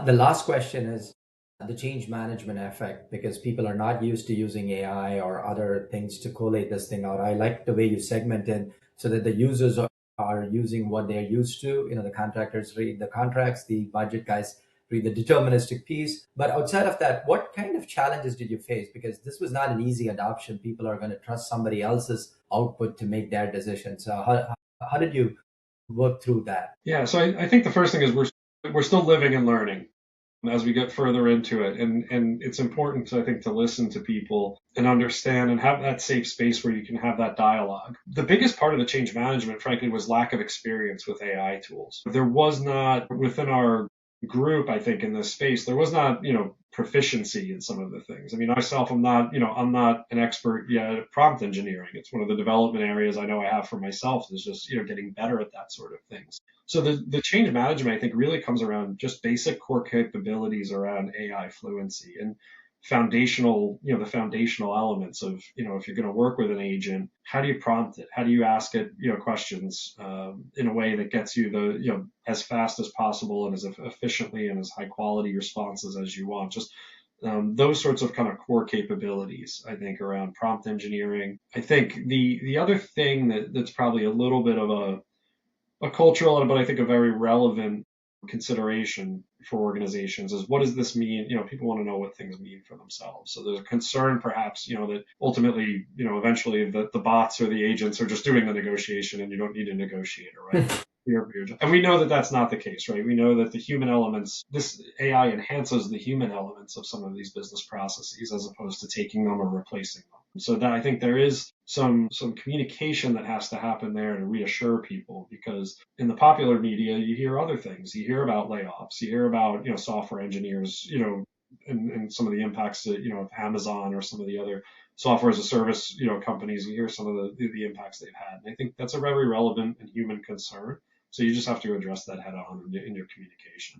The last question is the change management effect, because people are not used to using AI or other things to collate this thing out. I like the way you segmented so that the users are using what they're used to. The contractors read the contracts, the budget guys read the deterministic piece. But outside of that, what kind of challenges did you face? Because this was not an easy adoption. People are going to trust somebody else's output to make their decisions. So how did you work through that? Yeah, so I think the first thing is we're still living and learning as we get further into it, and it's important, I think, to listen to people and understand and have that safe space where you can have that dialogue. The biggest part of the change management, frankly, was lack of experience with AI tools. There was not within our group, I think, in this space, there was not, proficiency in some of the things. I mean, myself, I'm not an expert yet at prompt engineering. It's one of the development areas I know I have for myself is just, getting better at that sort of things. So the change management, I think, really comes around just basic core capabilities around AI fluency and the foundational elements of, if you're going to work with an agent, how do you prompt it? How do you ask it, questions in a way that gets you as fast as possible and as efficiently and as high quality responses as you want? Just those sorts of kind of core capabilities, I think, around prompt engineering. I think the other thing that's probably a little bit of a cultural, but I think a very relevant consideration for organizations is what does this mean? People want to know what things mean for themselves. So there's a concern perhaps, that ultimately, eventually the bots or the agents are just doing the negotiation and you don't need a negotiator, right? And we know that that's not the case, right? We know that the human elements, this AI enhances the human elements of some of these business processes as opposed to taking them or replacing them. So that I think there is some communication that has to happen there to reassure people, because in the popular media you hear other things. You hear about layoffs. You hear about software engineers, and some of the impacts that of Amazon or some of the other software as a service companies. You hear some of the impacts they've had, and I think that's a very relevant and human concern. So you just have to address that head on in your communication.